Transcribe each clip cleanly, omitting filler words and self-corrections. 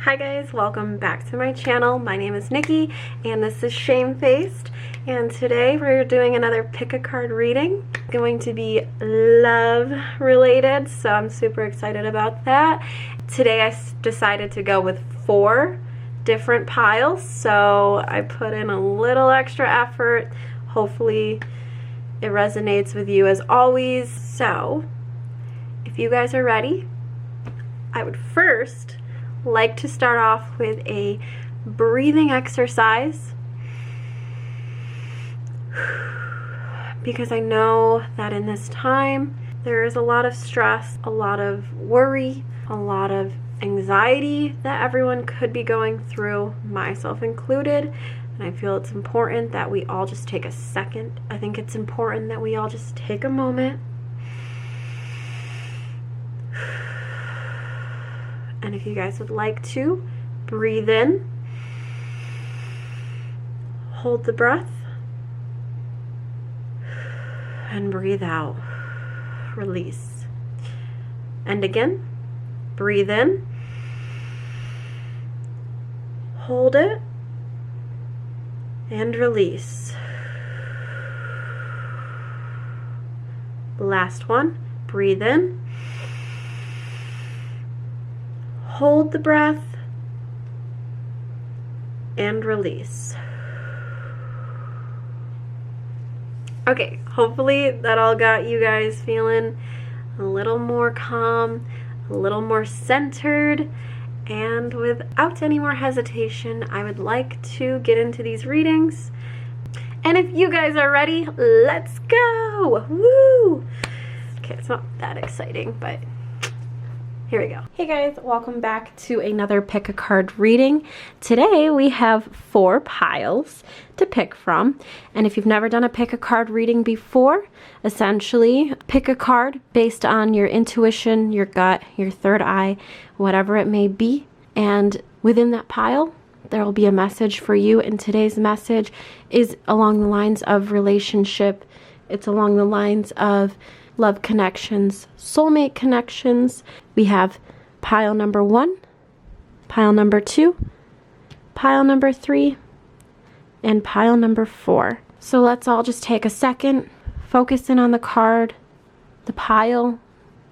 Hi guys, welcome back to my channel. My name is Nikki and this is Shamefaced, and today we're doing another pick a card reading. It's going to be love related, so I'm super excited about that. Today I decided to go with 4 different piles, so I put in a little extra effort. Hopefully it resonates with you as always. So if you guys are ready, I would first like to start off with a breathing exercise, because I know that in this time there is a lot of stress, a lot of worry, a lot of anxiety that everyone could be going through, myself included. And I feel it's important that we all just take a second. I think it's important that we all just take a moment and if you guys would like to, breathe in, hold the breath, and breathe out. Release. And again, breathe in, hold it, and release. Last one, breathe in, hold the breath, and release. Okay, hopefully that all got you guys feeling a little more calm, a little more centered, and without any more hesitation, I would like to get into these readings. And if you guys are ready, let's go! Woo! Okay, it's not that exciting, but here we go. Hey guys, welcome back to another pick a card reading. Today we have 4 piles to pick from, and if you've never done a pick a card reading before, essentially pick a card based on your intuition, your gut, your third eye, whatever it may be, and within that pile there will be a message for you. And today's message is along the lines of relationship. It's along the lines of love connections, soulmate connections. We have pile number 1, pile number 2, pile number 3, and pile number 4. So let's all just take a second, focus in on the card, the pile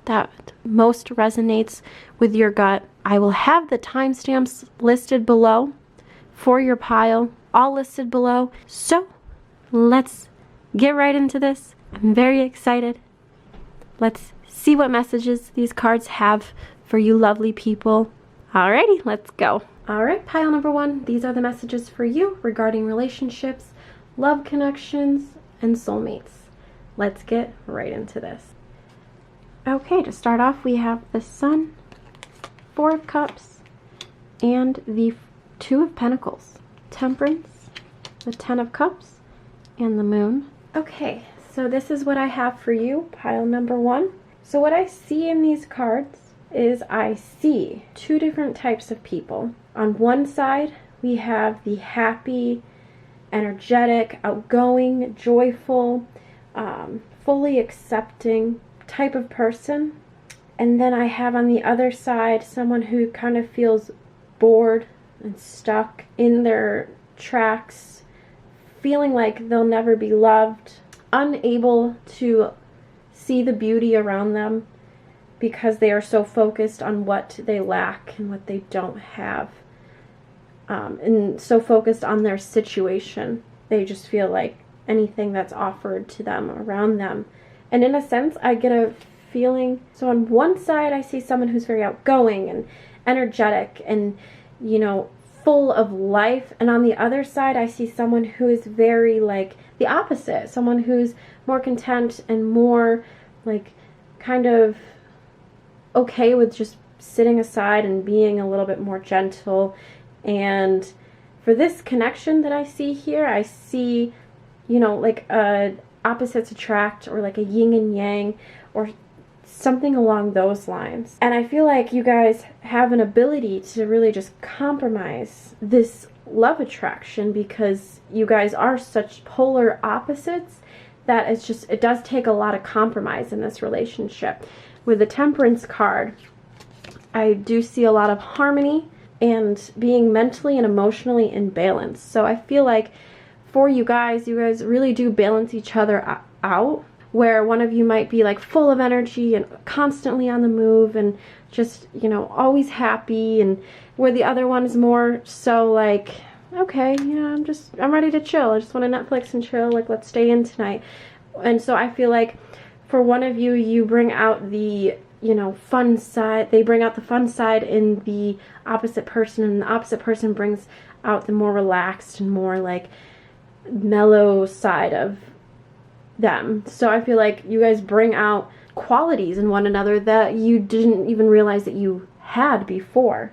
that most resonates with your gut. I will have the timestamps listed below for your pile, all listed below. So let's get right into this. I'm very excited. Let's see what messages these cards have for you lovely people. Alrighty, let's go. Alright, pile number 1. These are the messages for you regarding relationships, love connections, and soulmates. Let's get right into this. Okay, to start off, we have the Sun, 4 of Cups, and the 2 of Pentacles, Temperance, the 10 of Cups, and the Moon. Okay, so this is what I have for you, pile number 1. So what I see in these cards is I see 2 different types of people. On one side, we have the happy, energetic, outgoing, joyful, fully accepting type of person. And then I have on the other side someone who kind of feels bored and stuck in their tracks, feeling like they'll never be loved, unable to see the beauty around them because they are so focused on what they lack and what they don't have, and so focused on their situation. They just feel like anything that's offered to them around them. And in a sense, I get a feeling. So on one side, I see someone who's very outgoing and energetic and, you know, full of life. And on the other side, I see someone who is very like the opposite. Someone who's more content and more like kind of okay with just sitting aside and being a little bit more gentle. And for this connection that I see here, I see, you know, like opposites attract, or like a yin and yang, or something along those lines. And I feel like you guys have an ability to really just compromise this love attraction, because you guys are such polar opposites that it's just, it does take a lot of compromise in this relationship. With the Temperance card, I do see a lot of harmony and being mentally and emotionally in balance. So I feel like for you guys really do balance each other out, where one of you might be like full of energy and constantly on the move and just, you know, always happy, and where the other one is more so like, okay, yeah, I'm ready to chill. I just want to Netflix and chill. Like, let's stay in tonight. And so I feel like for one of you, you bring out the, you know, fun side. They bring out the fun side in the opposite person, and the opposite person brings out the more relaxed and more like mellow side of them. So I feel like you guys bring out qualities in one another that you didn't even realize that you had before.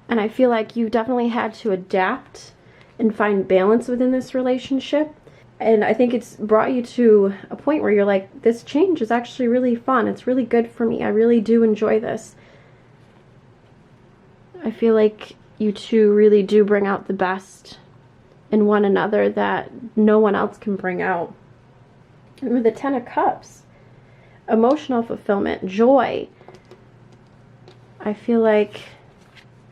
And I feel like you definitely had to adapt and find balance within this relationship. And I think it's brought you to a point where you're like, this change is actually really fun. It's really good for me. I really do enjoy this. I feel like you two really do bring out the best in one another that no one else can bring out. And with the Ten of Cups, emotional fulfillment, joy. I feel like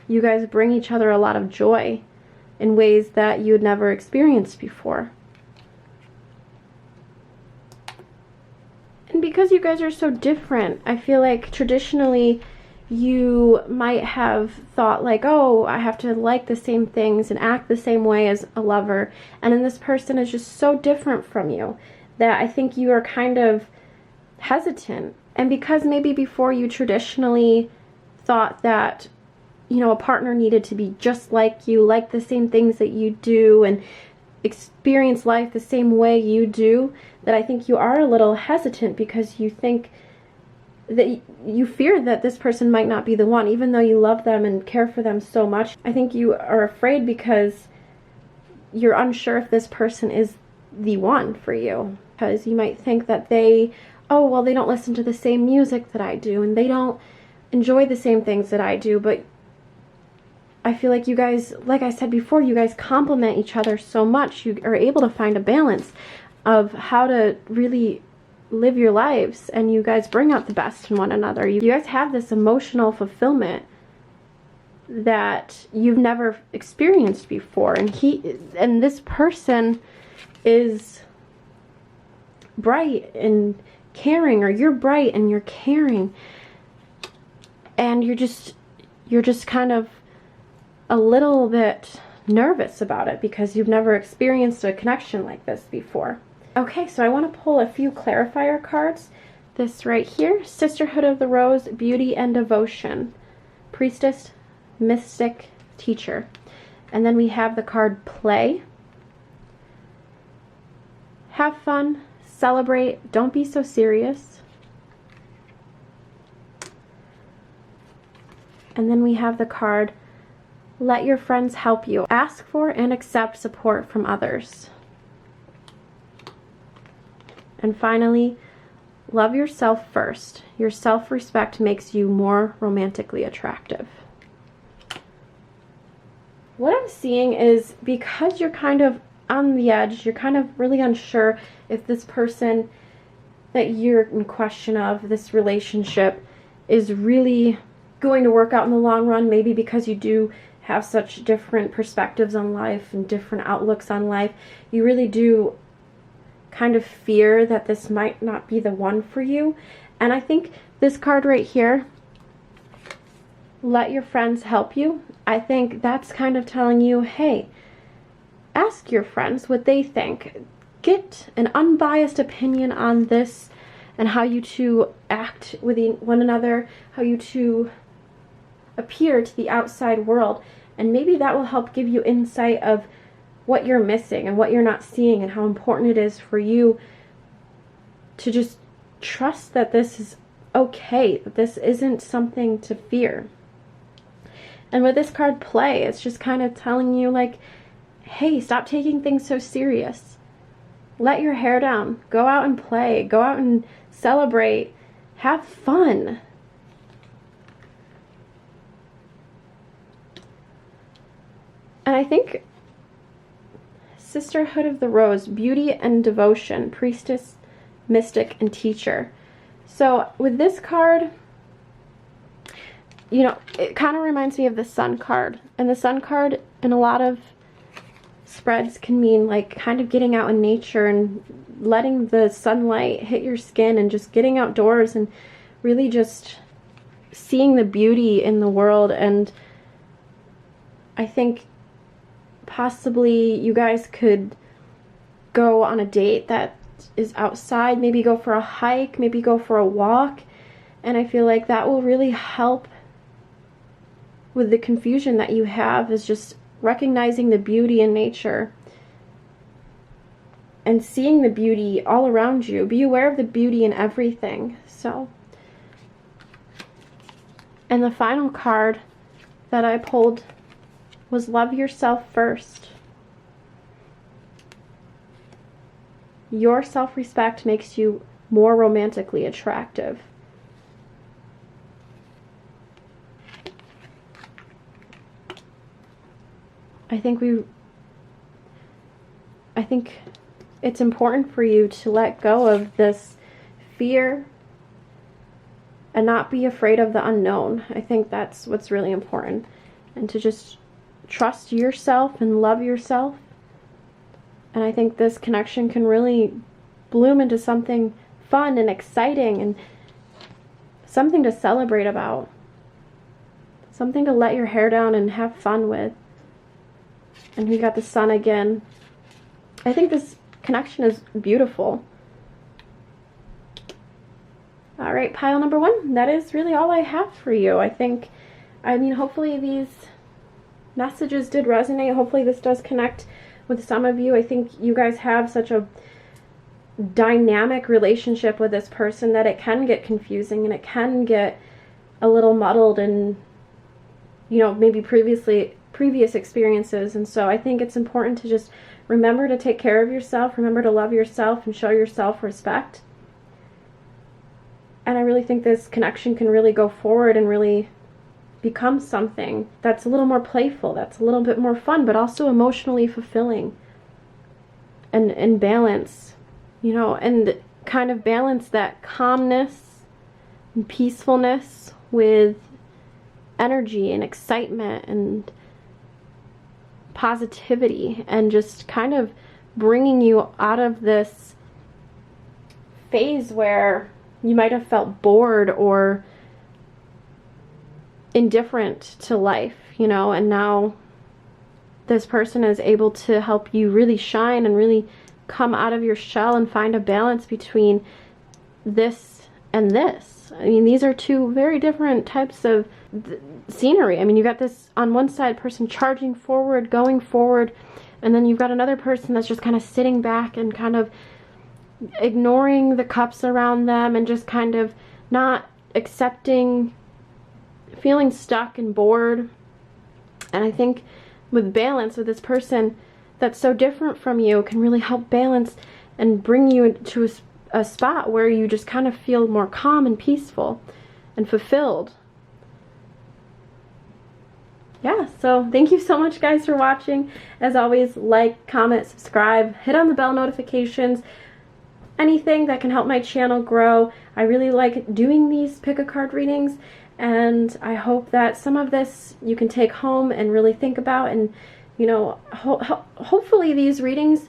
you guys bring each other a lot of joy in ways that you had never experienced before. And because you guys are so different, I feel like traditionally you might have thought like, oh, I have to like the same things and act the same way as a lover. And then this person is just so different from you that I think you are kind of hesitant. And because maybe before you traditionally thought that, you know, a partner needed to be just like you, like the same things that you do, and experience life the same way you do, that I think you are a little hesitant because you think that you fear that this person might not be the one, even though you love them and care for them so much. I think you are afraid because you're unsure if this person is the one for you, because you might think that they don't listen to the same music that I do, and they don't enjoy the same things that I do. But I feel like you guys, like I said before, you guys complement each other so much. You are able to find a balance of how to really live your lives, and you guys bring out the best in one another. You guys have this emotional fulfillment that you've never experienced before, and this person is bright and caring, or you're bright and you're caring, and you're just kind of a little bit nervous about it because you've never experienced a connection like this before. Okay, so I want to pull a few clarifier cards. This right here, Sisterhood of the Rose, Beauty and Devotion, Priestess, Mystic, Teacher. And then we have the card Play. Have fun, celebrate, don't be so serious. And then we have the card Let your friends help you. Ask for and accept support from others. And finally, love yourself first. Your self-respect makes you more romantically attractive. What I'm seeing is, because you're kind of on the edge, you're kind of really unsure if this person that you're in question of, this relationship, is really going to work out in the long run, maybe because you do have such different perspectives on life and different outlooks on life. You really do kind of fear that this might not be the one for you. And I think this card right here, Let your friends help you, I think that's kind of telling you, hey, ask your friends what they think. Get an unbiased opinion on this and how you to act with one another, how you to appear to the outside world. And maybe that will help give you insight of what you're missing and what you're not seeing, and how important it is for you to just trust that this is okay, that this isn't something to fear. And with this card play, it's just kind of telling you like, hey, stop taking things so serious. Let your hair down. Go out and play. Go out and celebrate. Have fun. And I think Sisterhood of the Rose, beauty and devotion, priestess, mystic, and teacher. So with this card, you know, it kind of reminds me of the Sun card. And the Sun card in a lot of spreads can mean like kind of getting out in nature and letting the sunlight hit your skin and just getting outdoors and really just seeing the beauty in the world. And I think possibly you guys could go on a date that is outside, maybe go for a hike, maybe go for a walk. And I feel like that will really help with the confusion that you have, is just recognizing the beauty in nature and seeing the beauty all around you. Be aware of the beauty in everything. So, and the final card that I pulled was love yourself first. Your self-respect makes you more romantically attractive. I think it's important for you to let go of this fear and not be afraid of the unknown. I think that's what's really important. And to just trust yourself and love yourself. And I think this connection can really bloom into something fun and exciting and something to celebrate about. Something to let your hair down and have fun with. And we got the Sun again. I think this connection is beautiful. All right, pile number 1. That is really all I have for you. I mean, hopefully these messages did resonate. Hopefully this does connect with some of you. I think you guys have such a dynamic relationship with this person that it can get confusing and it can get a little muddled and, you know, maybe previous experiences. And so I think it's important to just remember to take care of yourself, remember to love yourself and show yourself respect. And I really think this connection can really go forward and really become something that's a little more playful, that's a little bit more fun, but also emotionally fulfilling and balance, you know, and kind of balance that calmness and peacefulness with energy and excitement and positivity, and just kind of bringing you out of this phase where you might have felt bored or indifferent to life, you know, and now this person is able to help you really shine and really come out of your shell and find a balance between this and this. I mean, these are two very different types of scenery. I mean, you got this on one side person charging forward, going forward, and then you've got another person that's just kind of sitting back and kind of ignoring the cups around them and just kind of not accepting, feeling stuck and bored. And I think with balance, with this person that's so different from you, can really help balance and bring you to a spot where you just kind of feel more calm and peaceful and fulfilled. Yeah, so thank you so much guys for watching. As always, like, comment, subscribe, hit on the bell notifications, anything that can help my channel grow. I really like doing these pick-a-card readings, and I hope that some of this you can take home and really think about, and, you know, hopefully these readings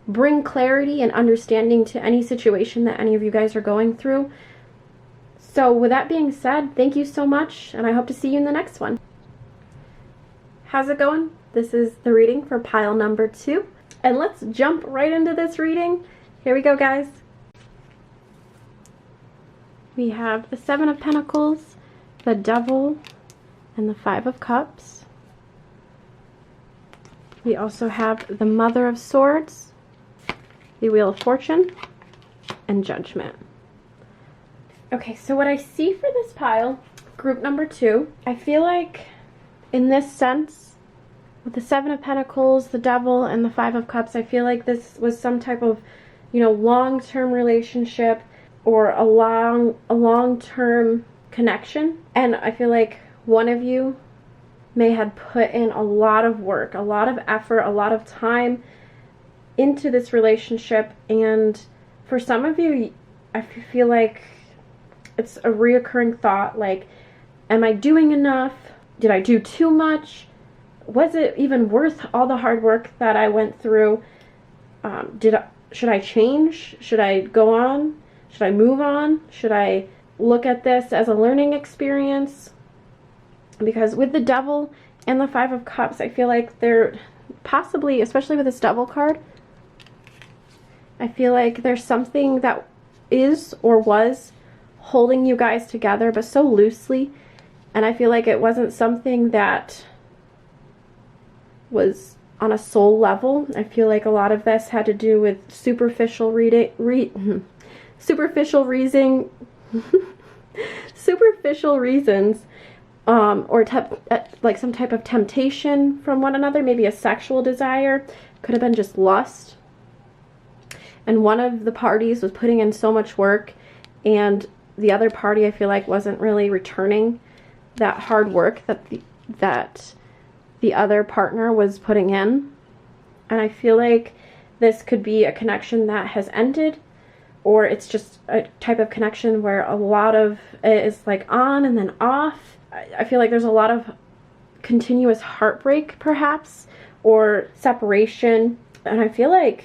bring clarity and understanding to any situation that any of you guys are going through. So with that being said, thank you so much, and I hope to see you in the next one. How's it going? This is the reading for pile number 2, and let's jump right into this reading. Here we go, guys. we have the Seven of Pentacles, the Devil, and the Five of Cups. We also have the Mother of Swords, the Wheel of Fortune, and Judgment. Okay, so what I see for this pile, group number 2, I feel like in this sense, with the Seven of Pentacles, the Devil, and the Five of Cups, I feel like this was some type of, long-term relationship or a long-term connection. And I feel like one of you may have put in a lot of work, a lot of effort, a lot of time into this relationship. And for some of you, I feel like it's a reoccurring thought, like, am I doing enough? Did I do too much? Was it even worth all the hard work that I went through? Should I change? Should I go on? Should I move on? Should I look at this as a learning experience? Because with the Devil and the Five of Cups, I feel like they're possibly, especially with this Devil card, I feel like there's something that is or was holding you guys together, but so loosely. And I feel like it wasn't something that was on a soul level. I feel like a lot of this had to do with superficial superficial reasons, or like some type of temptation from one another, maybe a sexual desire, could have been just lust. And one of the parties was putting in so much work, and the other party, I feel like, wasn't really returning that hard work that the other partner was putting in. And I feel like this could be a connection that has ended, or it's just a type of connection where a lot of it is like on and then off. I feel like there's a lot of continuous heartbreak, perhaps, or separation. And I feel like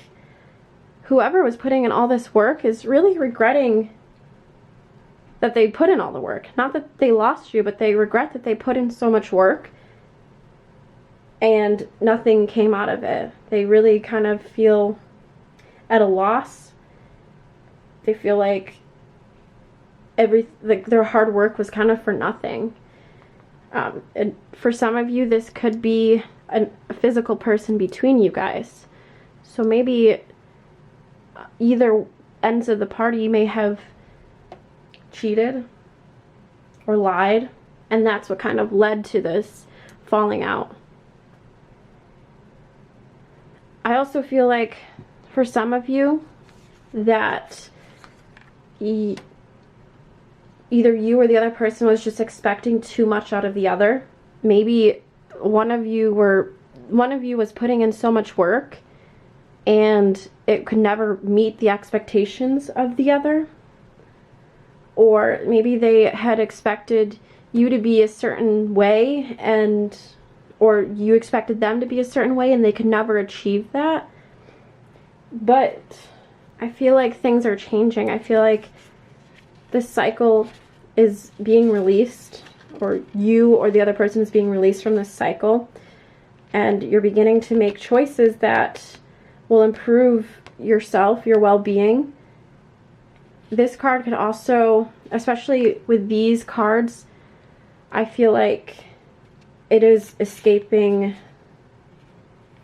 whoever was putting in all this work is really regretting that they put in all the work. Not that they lost you, but they regret that they put in so much work and nothing came out of it. They really kind of feel at a loss. They feel like their hard work was kind of for nothing. And for some of you, this could be a physical person between you guys. So maybe either ends of the party may have cheated or lied, and that's what kind of led to this falling out. I also feel like for some of you that either you or the other person was just expecting too much out of the other. Maybe one of you was putting in so much work and it could never meet the expectations of the other. Or maybe they had expected you to be a certain way, or you expected them to be a certain way, and they could never achieve that. But I feel like things are changing. I feel like this cycle is being released, or you or the other person is being released from this cycle, and you're beginning to make choices that will improve yourself, your well-being. This card could also, especially with these cards, I feel like it is escaping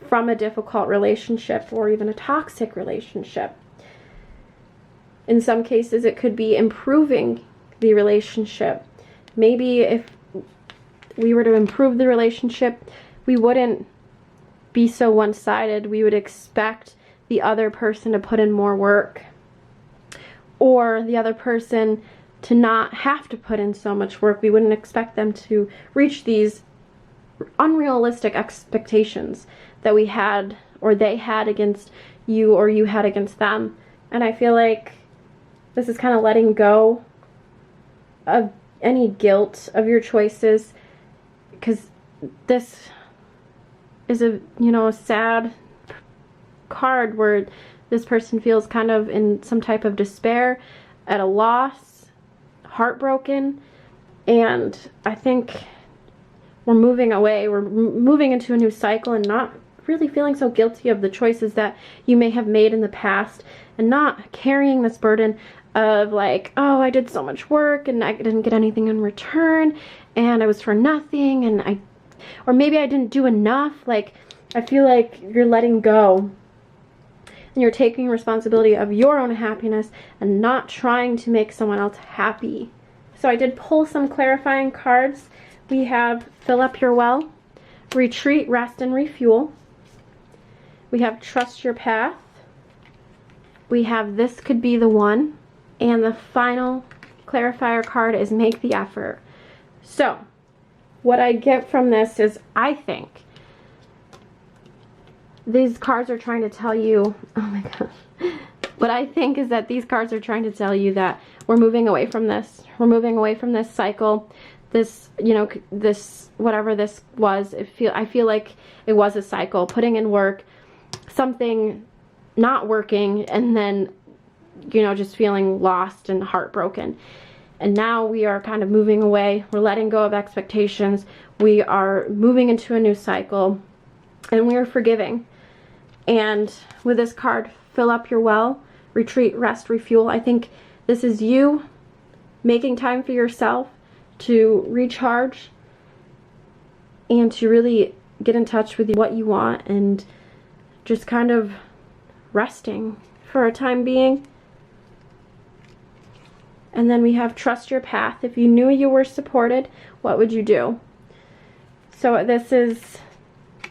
from a difficult relationship or even a toxic relationship. In some cases, it could be improving the relationship. Maybe if we were to improve the relationship, we wouldn't be so one-sided. We would expect the other person to put in more work, or the other person to not have to put in so much work. We wouldn't expect them to reach these unrealistic expectations that we had, or they had against you, or you had against them. And I feel like this is kind of letting go of any guilt of your choices, because this is a sad card where this person feels kind of in some type of despair, at a loss, heartbroken. And I think we're moving away. We're moving into a new cycle and not really feeling so guilty of the choices that you may have made in the past, and not carrying this burden of like, oh, I did so much work and I didn't get anything in return and I was for nothing, and or maybe I didn't do enough. Like, I feel like you're letting go and you're taking responsibility of your own happiness and not trying to make someone else happy. So I did pull some clarifying cards. We have Fill Up Your Well, Retreat, Rest, and Refuel. We have Trust Your Path. We have This Could Be the One. And the final clarifier card is Make the Effort. So, what I get from this is, I think these cards are trying to tell you, oh my gosh. What I think is that these cards are trying to tell you that we're moving away from this. We're moving away from this cycle. This, you know, this, whatever this was, I feel like it was a cycle. Putting in work, something not working, and then, you know, just feeling lost and heartbroken. And now we are kind of moving away. We're letting go of expectations. We are moving into a new cycle, and we are forgiving. And with this card, Fill Up Your Well, Retreat, Rest, Refuel, I think this is you making time for yourself to recharge and to really get in touch with what you want and just kind of resting for a time being. And then we have Trust Your Path. If you knew you were supported, what would you do? So this is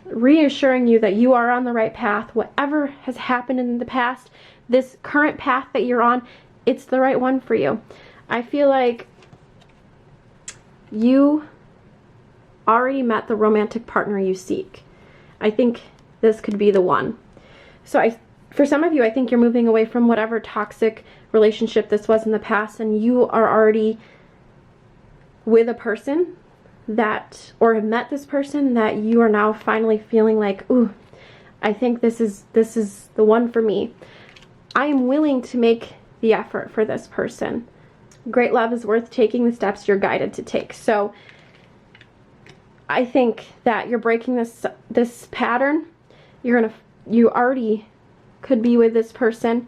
reassuring you that you are on the right path. Whatever has happened in the past, this current path that you're on, it's the right one for you. I feel like you already met the romantic partner you seek. I think this could be the one. So for some of you, I think you're moving away from whatever toxic relationship this was in the past, and you are already with a person that, or have met this person that you are now finally feeling like, ooh, I think this is the one for me. I am willing to make the effort for this person. Great love is worth taking the steps you're guided to take. So I think that you're breaking this pattern. You already could be with this person.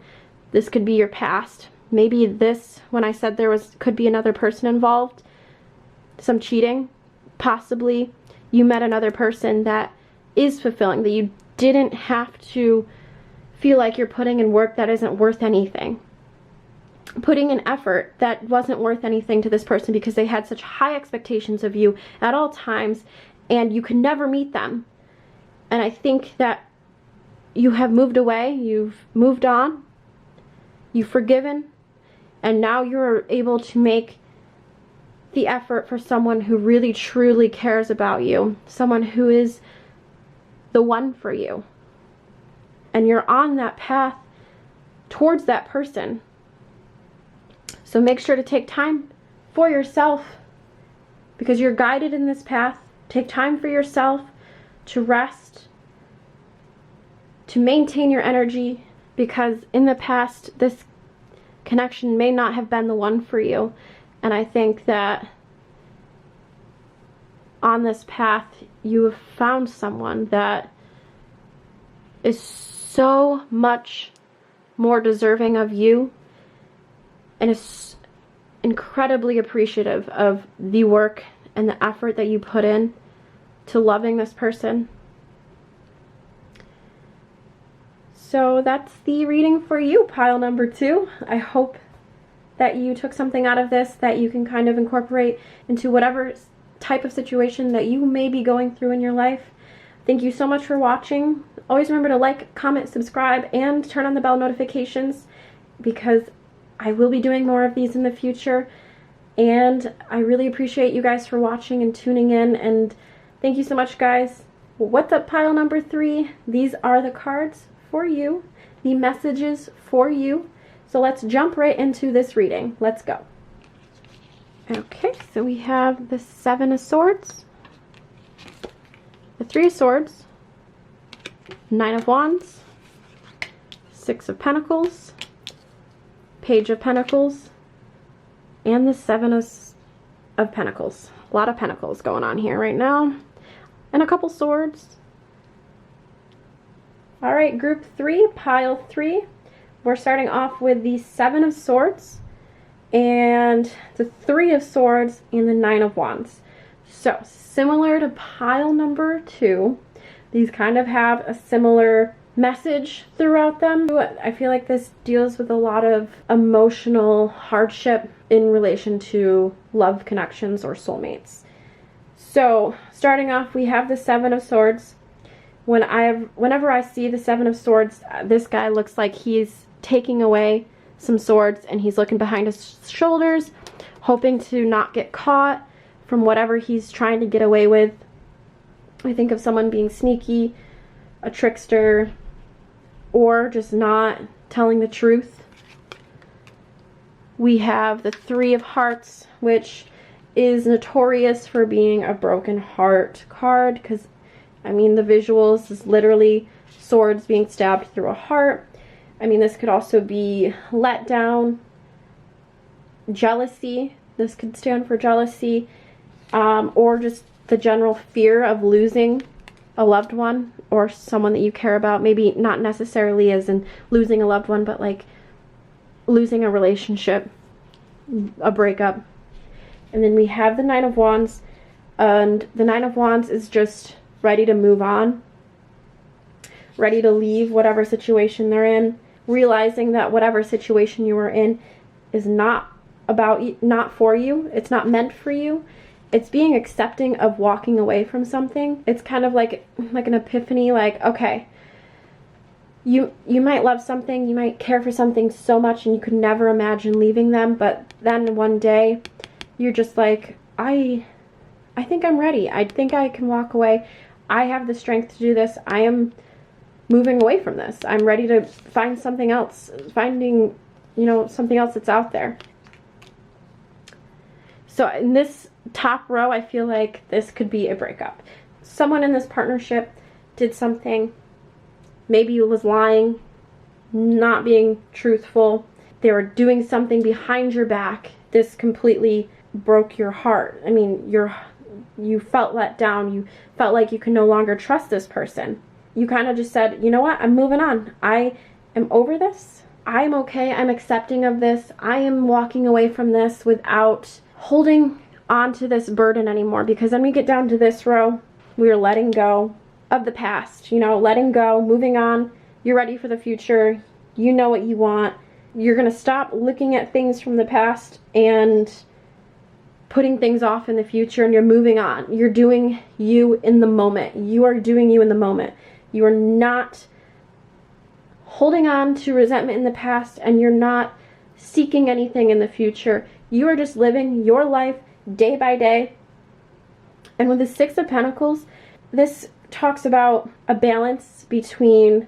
This could be your past. Maybe this, when I said could be another person involved, some cheating, possibly you met another person that is fulfilling, that you didn't have to feel like you're putting in work that isn't worth anything. Putting in effort that wasn't worth anything to this person because they had such high expectations of you at all times and you could never meet them. And I think that you have moved away, you've moved on, you've forgiven, and now you're able to make the effort for someone who really truly cares about you, someone who is the one for you. And you're on that path towards that person. So make sure to take time for yourself because you're guided in this path. Take time for yourself to rest, to maintain your energy, because in the past this connection may not have been the one for you. And I think that on this path you have found someone that is so much more deserving of you and is incredibly appreciative of the work and the effort that you put in to loving this person. So that's the reading for you, pile number 2. I hope that you took something out of this that you can kind of incorporate into whatever type of situation that you may be going through in your life. Thank you so much for watching. Always remember to like, comment, subscribe, and turn on the bell notifications because I will be doing more of these in the future. And I really appreciate you guys for watching and tuning in. And thank you so much, guys. What's up, pile number 3? These are the cards for you, the messages for you. So let's jump right into this reading. Let's go. Okay, so we have the 7 of Swords, the 3 of Swords, 9 of Wands, 6 of Pentacles, Page of Pentacles, and the 7 of Pentacles. A lot of Pentacles going on here right now. And a couple Swords. Alright, group 3, pile 3. We're starting off with the 7 of Swords. and the Three of Swords, and the Nine of Wands. So similar to pile number 2, these kind of have a similar message throughout them. I feel like this deals with a lot of emotional hardship in relation to love connections or soulmates. So starting off, we have the Seven of Swords. Whenever I see the Seven of Swords, this guy looks like he's taking away some swords and he's looking behind his shoulders, hoping to not get caught from whatever he's trying to get away with. I think of someone being sneaky, a trickster, or just not telling the truth. We have the Three of Hearts, which is notorious for being a broken heart card, because I mean the visuals is literally swords being stabbed through a heart. I mean, this could also be letdown, jealousy. This could stand for jealousy, or just the general fear of losing a loved one or someone that you care about. Maybe not necessarily as in losing a loved one, but like losing a relationship, a breakup. And then we have the Nine of Wands, and the Nine of Wands is just ready to move on, ready to leave whatever situation they're in, realizing that whatever situation you are in is not about you, not for you. It's not meant for you. It's being accepting of walking away from something. It's kind of like an epiphany, like, okay, you might love something, you might care for something so much and you could never imagine leaving them, but then one day you're just like, I think I'm ready. I think I can walk away. I have the strength to do this. I am moving away from this. I'm ready to find something else, finding, something else that's out there. So in this top row, I feel like this could be a breakup. Someone in this partnership did something, maybe was lying, not being truthful. They were doing something behind your back. This completely broke your heart. I mean, you felt let down. You felt like you could no longer trust this person. You kind of just said, you know what, I'm moving on. I am over this. I'm okay. I'm accepting of this. I am walking away from this without holding on to this burden anymore. Because then we get down to this row. We are letting go of the past, letting go, moving on. You're ready for the future. You know what you want. You're going to stop looking at things from the past and putting things off in the future, and you're moving on. You're doing you in the moment. You are doing you in the moment. You are not holding on to resentment in the past, and you're not seeking anything in the future. You are just living your life day by day. And with the Six of Pentacles, this talks about a balance between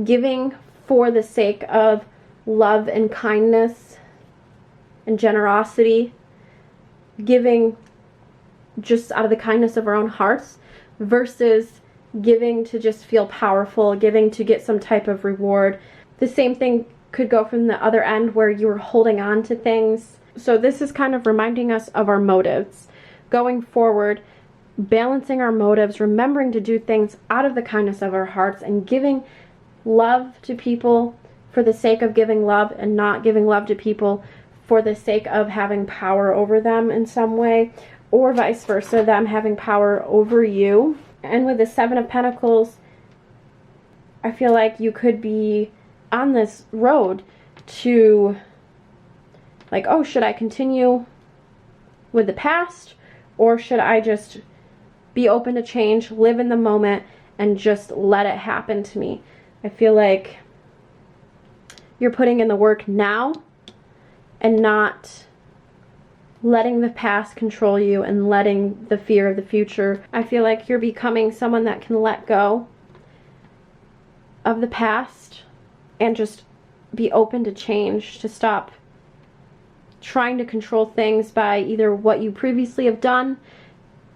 giving for the sake of love and kindness and generosity, giving just out of the kindness of our own hearts, versus giving to just feel powerful, giving to get some type of reward. The same thing could go from the other end where you were holding on to things. So this is kind of reminding us of our motives. Going forward, balancing our motives, remembering to do things out of the kindness of our hearts, and giving love to people for the sake of giving love, and not giving love to people for the sake of having power over them in some way, or vice versa, them having power over you. And with the Seven of Pentacles, I feel like you could be on this road to, like, oh, should I continue with the past, or should I just be open to change, live in the moment, and just let it happen to me? I feel like you're putting in the work now and not letting the past control you and letting the fear of the future. I feel like you're becoming someone that can let go of the past and just be open to change, to stop trying to control things by either what you previously have done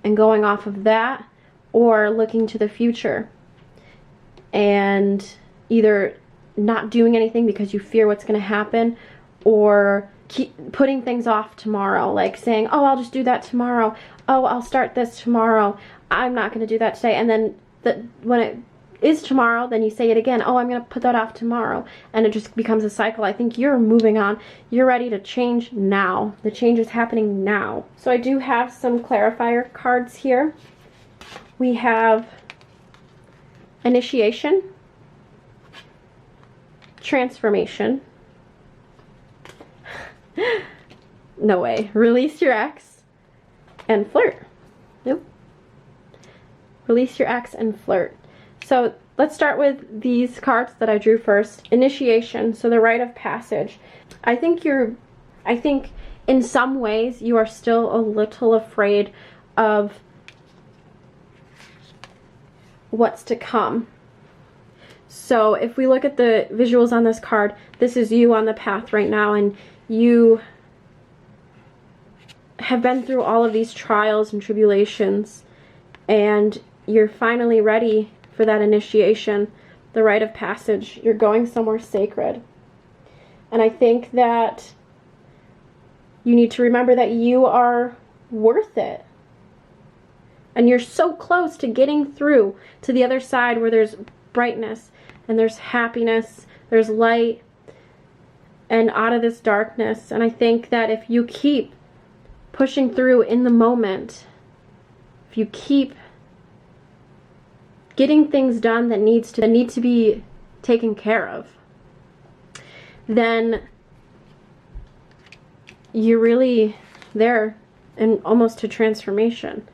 and going off of that, or looking to the future and either not doing anything because you fear what's going to happen, or keep putting things off tomorrow, like saying, oh, I'll just do that tomorrow. Oh, I'll start this tomorrow. I'm not going to do that today. And then when it is tomorrow, then you say it again. Oh, I'm going to put that off tomorrow. And it just becomes a cycle. I think you're moving on. You're ready to change now. The change is happening now. So I do have some clarifier cards here. We have initiation, transformation, no way, release your ex, and flirt. Nope. Release your ex and flirt. So let's start with these cards that I drew first. Initiation, so the rite of passage. I think in some ways you are still a little afraid of what's to come. So if we look at the visuals on this card, this is you on the path right now, and you have been through all of these trials and tribulations, and you're finally ready for that initiation, the rite of passage. You're going somewhere sacred. And I think that you need to remember that you are worth it. And you're so close to getting through to the other side where there's brightness and there's happiness, there's light, and out of this darkness. And I think that if you keep pushing through in the moment, if you keep getting things done that need to be taken care of, then you're really there and almost to transformation.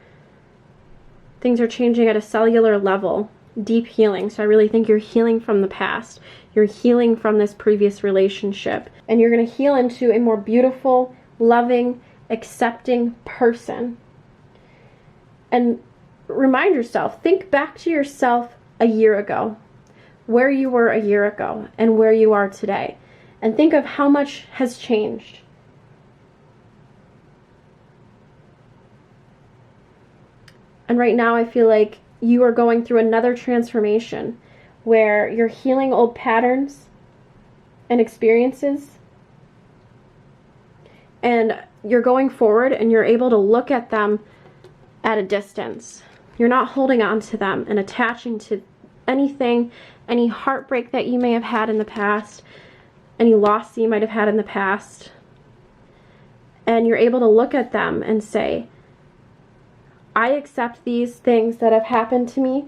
Things are changing at a cellular level, deep healing. So I really think you're healing from the past. You're healing from this previous relationship. And you're going to heal into a more beautiful, loving, accepting person. And remind yourself, think back to yourself a year ago, where you were a year ago and where you are today. And think of how much has changed. And right now I feel like you are going through another transformation where you're healing old patterns and experiences, and you're going forward and you're able to look at them at a distance. You're not holding on to them and attaching to anything, any heartbreak that you may have had in the past, any loss that you might have had in the past. And you're able to look at them and say, I accept these things that have happened to me.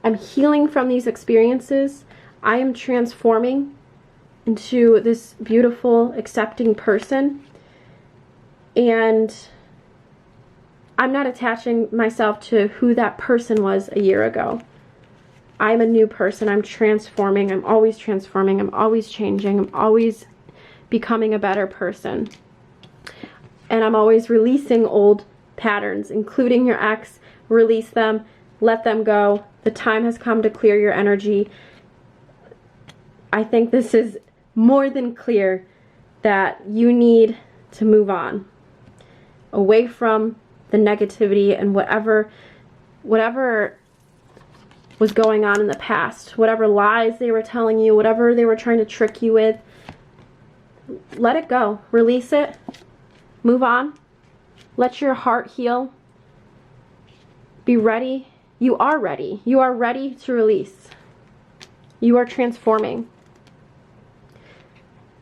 I'm healing from these experiences. I am transforming into this beautiful, accepting person. And I'm not attaching myself to who that person was a year ago. I'm a new person. I'm transforming. I'm always transforming. I'm always changing. I'm always becoming a better person. And I'm always releasing old patterns, including your ex. Release them. Let them go. The time has come to clear your energy. I think this is more than clear that you need to move on away from the negativity and whatever was going on in the past, whatever lies they were telling you, whatever they were trying to trick you with. Let it go. Release it. Move on. Let your heart heal. Be ready. You are ready. You are ready to release. You are transforming.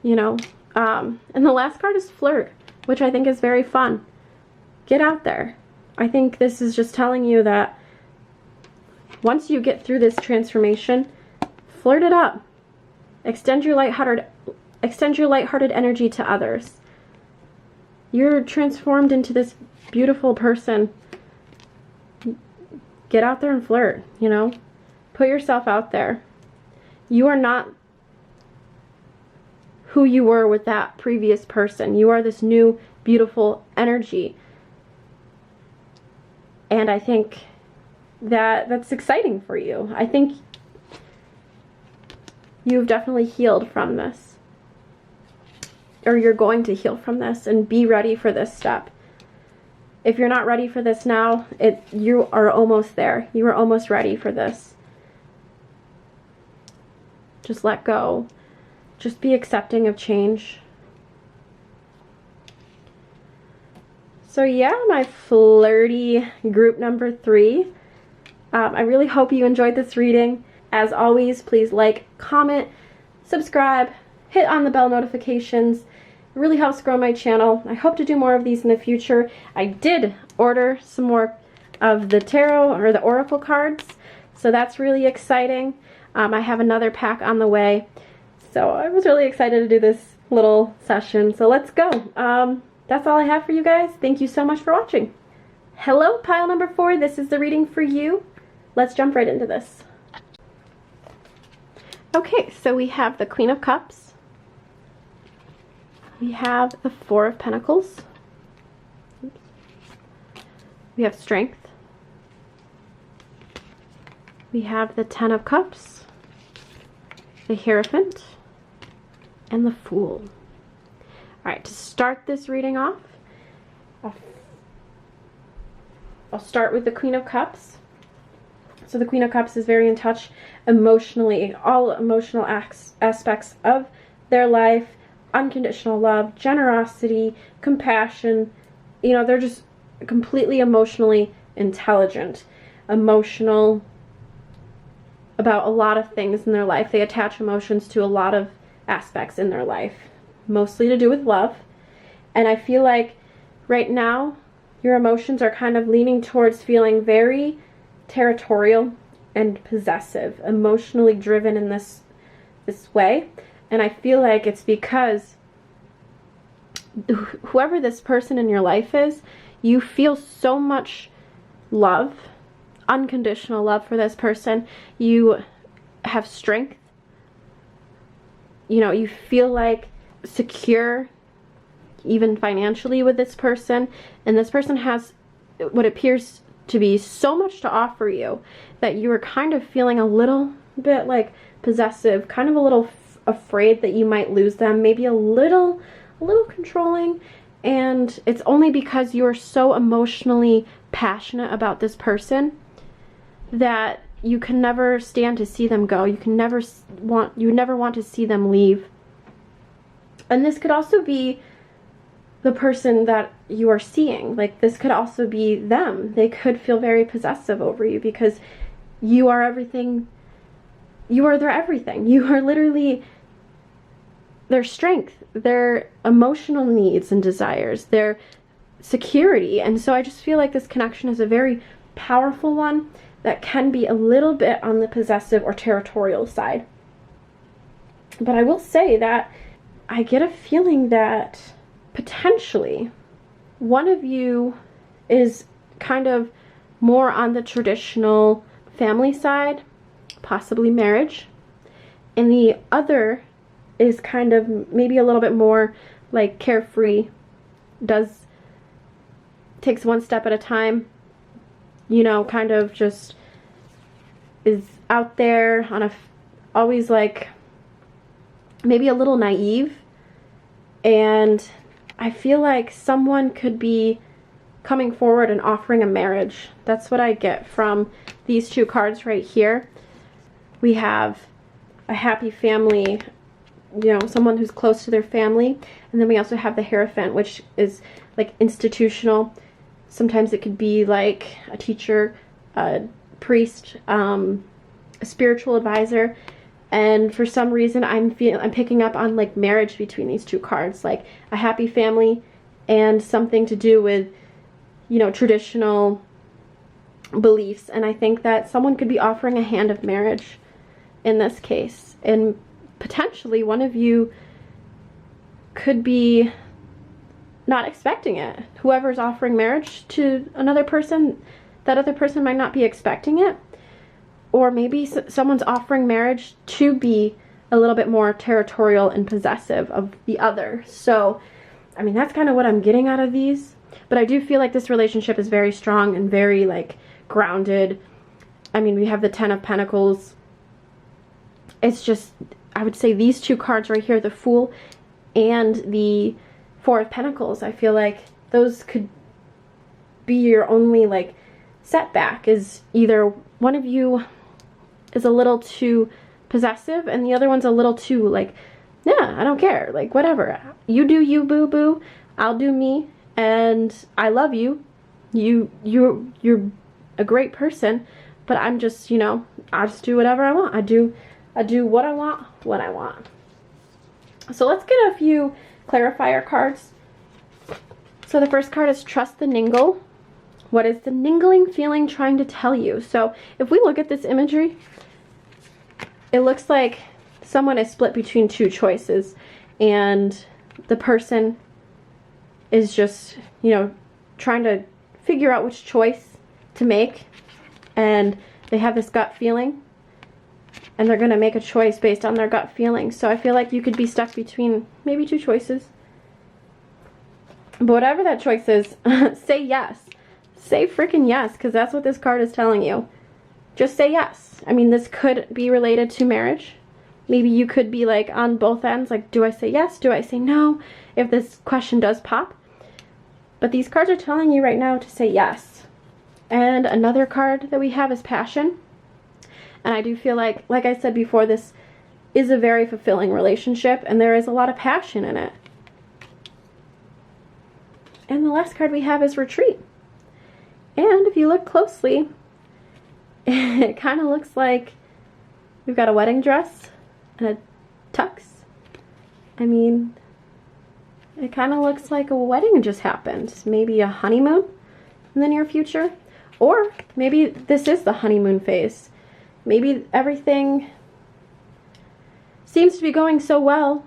You know, and the last card is flirt, which I think is very fun. Get out there. I think this is just telling you that once you get through this transformation, flirt it up. Extend your lighthearted energy to others. You're transformed into this beautiful person. Get out there and flirt, you know? Put yourself out there. You are not who you were with that previous person. You are this new, beautiful energy. And I think that that's exciting for you. I think you've definitely healed from this. Or you're going to heal from this, and be ready for this step. If you're not ready for this now, you are almost there. You are almost ready for this. Just let go. Just be accepting of change. So yeah, my flirty group number 3. I really hope you enjoyed this reading. As always, please like, comment, subscribe, hit on the bell notifications. It really helps grow my channel. I hope to do more of these in the future. I did order some more of the tarot or the oracle cards, so that's really exciting. I have another pack on the way, so I was really excited to do this little session. So let's go. That's all I have for you guys. Thank you so much for watching. Hello, pile number 4. This is the reading for you. Let's jump right into this. Okay, so we have the Queen of Cups. We have the Four of Pentacles. We have Strength. We have the Ten of Cups, the Hierophant, and the Fool. Alright, to start this reading off, I'll start with the Queen of Cups. So the Queen of Cups is very in touch emotionally, all emotional aspects of their life, unconditional love, generosity, compassion. You know, they're just completely emotionally intelligent, emotional about a lot of things in their life. They attach emotions to a lot of aspects in their life, mostly to do with love. And I feel like right now your emotions are kind of leaning towards feeling very territorial and possessive, emotionally driven in this way. And I feel like it's because whoever this person in your life is, you feel so much love, unconditional love for this person. You have strength. You know, you feel like secure even financially with this person, and this person has what appears to be so much to offer you that you are kind of feeling a little bit like possessive, kind of a little afraid that you might lose them, maybe a little controlling. And it's only because you are so emotionally passionate about this person that you can never stand to see them go. You never want to see them leave. And this could also be the person that you are seeing. Like, this could also be them. They could feel very possessive over you because you are everything. You are their everything. You are literally their strength, their emotional needs and desires, their security. And so I just feel like this connection is a very powerful one that can be a little bit on the possessive or territorial side. But I will say that I get a feeling that potentially one of you is kind of more on the traditional family side, possibly marriage, and the other is kind of maybe a little bit more like carefree, takes one step at a time, you know, kind of just is out there on always like maybe a little naive. And I feel like someone could be coming forward and offering a marriage. That's what I get from these two cards right here. We have a happy family, you know, someone who's close to their family. And then we also have the Hierophant, which is like institutional. Sometimes it could be like a teacher, a priest, a spiritual advisor. And for some reason I'm picking up on like marriage between these two cards, like a happy family and something to do with, you know, traditional beliefs. And I think that someone could be offering a hand of marriage in this case. And potentially one of you could be not expecting it. Whoever's offering marriage to another person, that other person might not be expecting it. Or maybe someone's offering marriage to be a little bit more territorial and possessive of the other. So, I mean, that's kind of what I'm getting out of these. But I do feel like this relationship is very strong and very, like, grounded. I mean, we have the Ten of Pentacles. It's just, I would say these two cards right here, the Fool and the Four of Pentacles, I feel like those could be your only, like, setback, is either one of you is a little too possessive and the other one's a little too like, yeah, I don't care, like, whatever, you do you, boo boo, I'll do me, and I love you, you're a great person, but I'm just, you know, I just do whatever I want. I do what I want when I want. So let's get a few clarifier cards. So the first card is Trust the Ningle. What is the ningling feeling trying to tell you? So if we look at this imagery, it looks like someone is split between two choices, and the person is just, you know, trying to figure out which choice to make, and they have this gut feeling, and they're going to make a choice based on their gut feeling. So I feel like you could be stuck between maybe two choices. But whatever that choice is, say yes. Say freaking yes, because that's what this card is telling you. Just say yes. I mean, this could be related to marriage. Maybe you could be like on both ends, like, do I say yes? Do I say no? If this question does pop. But these cards are telling you right now to say yes. And another card that we have is Passion. And I do feel like I said before, this is a very fulfilling relationship, and there is a lot of passion in it. And the last card we have is Retreat. And if you look closely, it kind of looks like we've got a wedding dress and a tux. I mean, it kind of looks like a wedding just happened. Maybe a honeymoon in the near future. Or maybe this is the honeymoon phase. Maybe everything seems to be going so well,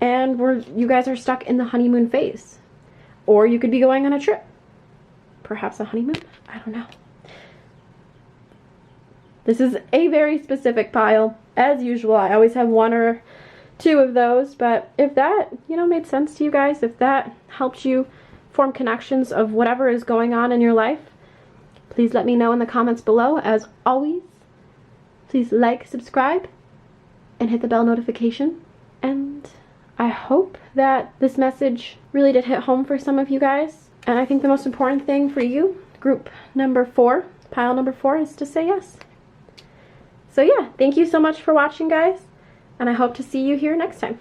and you guys are stuck in the honeymoon phase. Or you could be going on a trip. Perhaps a honeymoon? I don't know. This is a very specific pile. As usual, I always have one or two of those, but if that, you know, made sense to you guys, if that helped you form connections of whatever is going on in your life, please let me know in the comments below. As always, please like, subscribe, and hit the bell notification. And I hope that this message really did hit home for some of you guys. And I think the most important thing for you, group number 4, pile number 4, is to say yes. So yeah, thank you so much for watching, guys, and I hope to see you here next time.